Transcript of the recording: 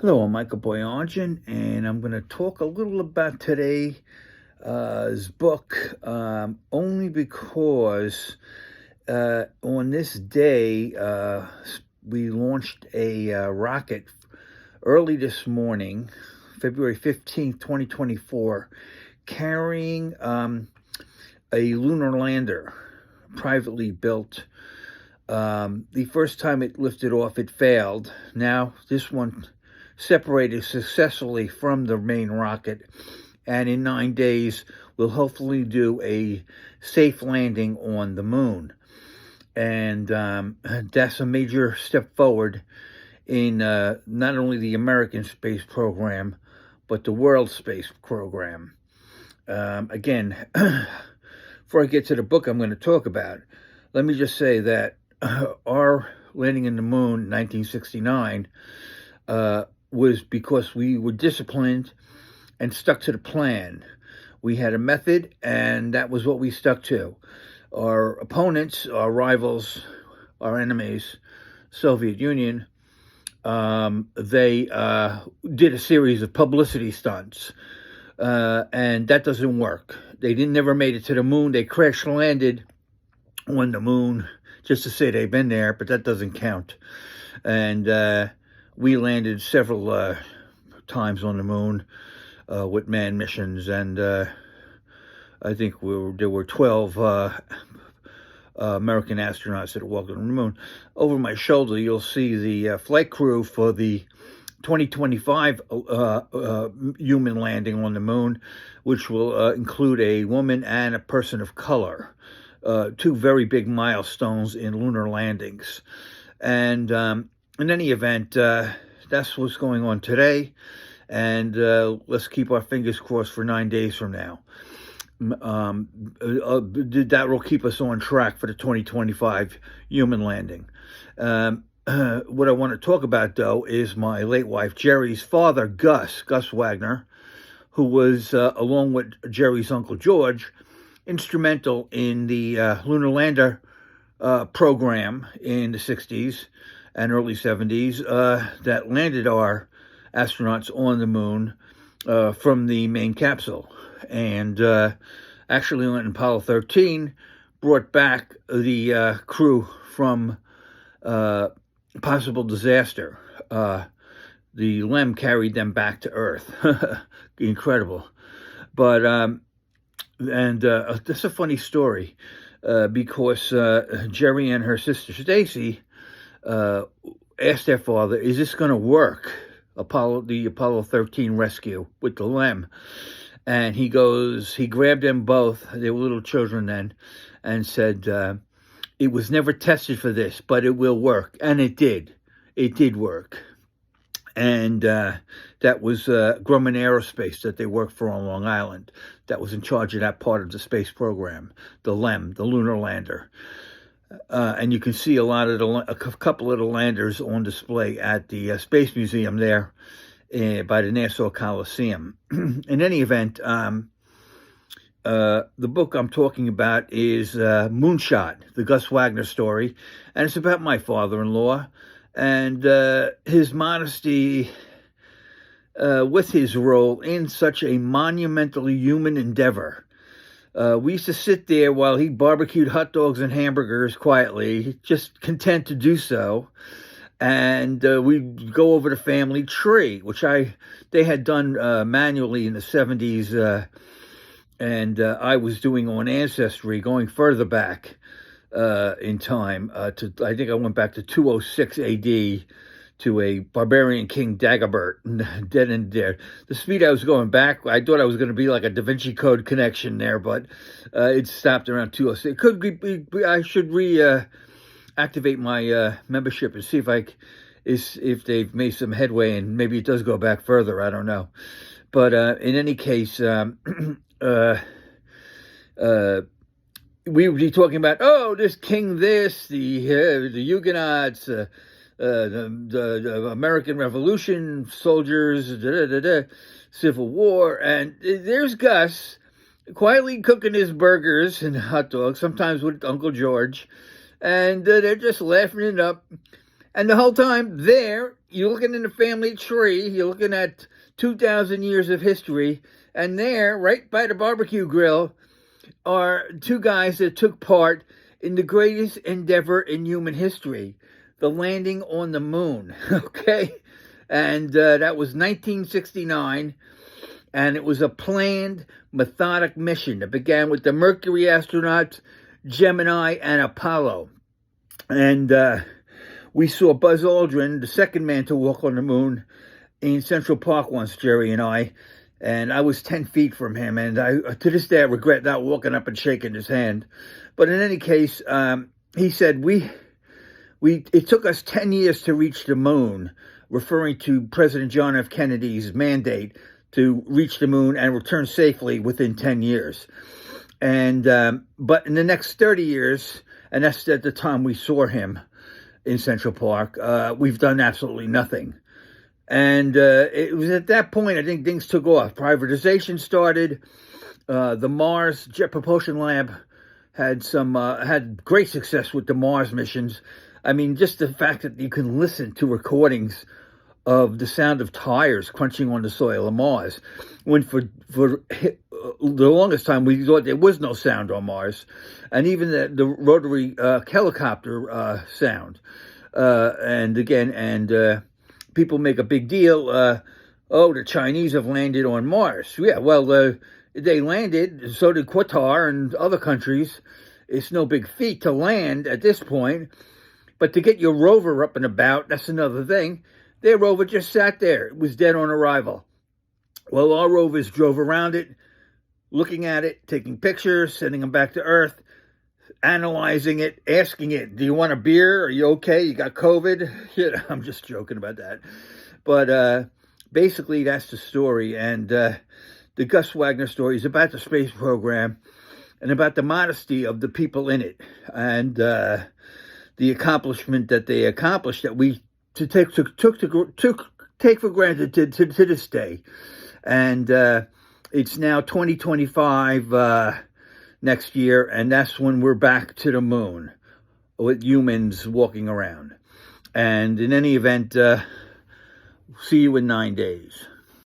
Hello, I'm Michael Boyajian, and I'm going to talk a little about today's book, only because on this day we launched a rocket early this morning, February 15th, 2024, carrying a lunar lander, privately built. The first time it lifted off, it failed. Now, this one separated successfully from the main rocket, and in 9 days, we'll hopefully do a safe landing on the moon. And that's a major step forward in not only the American space program, but the world space program. Again, before I get to the book I'm going to talk about, let me just say that our landing in the moon in 1969 was because we were disciplined and stuck to the plan. We had a method, and that was what we stuck to. Our opponents, our rivals, our enemies, Soviet Union, they did a series of publicity stunts, and that doesn't work. They never made it to the moon. They crash landed on the moon just to say they've been there, but that doesn't count. And we landed several times on the moon with manned missions, and I think there were 12 American astronauts that walked on the moon. Over my shoulder, you'll see the flight crew for the 2025 human landing on the moon, which will include a woman and a person of color. Two very big milestones in lunar landings. And in any event, that's what's going on today. And let's keep our fingers crossed for 9 days from now. That will keep us on track for the 2025 human landing. What I want to talk about, though, is my late wife, Jerry's father, Gus Wagner, who was, along with Jerry's uncle George, instrumental in the lunar lander program in the 60s and early 70s that landed our astronauts on the moon from the main capsule. And actually, on Apollo 13, brought back the crew from possible disaster. The LEM carried them back to Earth. Incredible. But that's a funny story because Jerry and her sister Stacy asked their father, "Is this going to work? The Apollo 13 rescue with the LEM?" And he grabbed them both, they were little children then, and said, "It was never tested for this, but it will work." And it did. It did work. And that was Grumman Aerospace that they worked for on Long Island, that was in charge of that part of the space program, the LEM, the lunar lander. And you can see a couple of the landers on display at the Space Museum there by the Nassau Coliseum. In any event, the book I'm talking about is Moonshot, the Gus Wagner story, and it's about my father-in-law and his modesty with his role in such a monumentally human endeavor. We used to sit there while he barbecued hot dogs and hamburgers quietly, just content to do so. And we'd go over the family tree, which they had done manually in the 70s, and I was doing on Ancestry, going further back in time. I think I went back to 206 AD to a barbarian king, Dagobert, dead and dead. The speed I was going back, I thought I was going to be like a Da Vinci Code connection there, but it stopped around 206. Could be, I should reactivate my membership and see if they've made some headway, and maybe it does go back further. I don't know. But in any case, we would be talking about, this king, the Huguenots, the American Revolution soldiers, Civil War, and there's Gus quietly cooking his burgers and hot dogs, sometimes with Uncle George, and they're just laughing it up. And the whole time there, you're looking in the family tree, you're looking at 2,000 years of history, and there, right by the barbecue grill, are two guys that took part in the greatest endeavor in human history, the landing on the moon, okay? And that was 1969, and it was a planned, methodic mission that began with the Mercury astronauts, Gemini, and Apollo. And we saw Buzz Aldrin, the second man to walk on the moon, in Central Park once, Jerry and I was 10 feet from him, and to this day I regret not walking up and shaking his hand. But in any case, he said, it took us 10 years to reach the moon, referring to President John F. Kennedy's mandate to reach the moon and return safely within 10 years. And but in the next 30 years, and that's at the time we saw him in Central Park, we've done absolutely nothing. And it was at that point, I think, things took off. Privatization started. The Mars Jet Propulsion Lab had great success with the Mars missions. I mean, just the fact that you can listen to recordings of the sound of tires crunching on the soil of Mars, when for the longest time we thought there was no sound on Mars, and even the rotary helicopter sound. People make a big deal, the Chinese have landed on Mars. Yeah, well, they landed, so did Qatar and other countries. It's no big feat to land at this point, but to get your rover up and about, that's another thing. Their rover just sat there. It was dead on arrival. Well, our rovers drove around it, looking at it, taking pictures, sending them back to Earth, analyzing it, asking it, do you want a beer? Are you okay? You got COVID? I'm just joking about that. But basically, that's the story. And the Gus Wagner story is about the space program and about the modesty of the people in it, and the accomplishment that they accomplished that we take for granted to this day. And it's now 2025 next year, and that's when we're back to the moon with humans walking around. And in any event, see you in 9 days.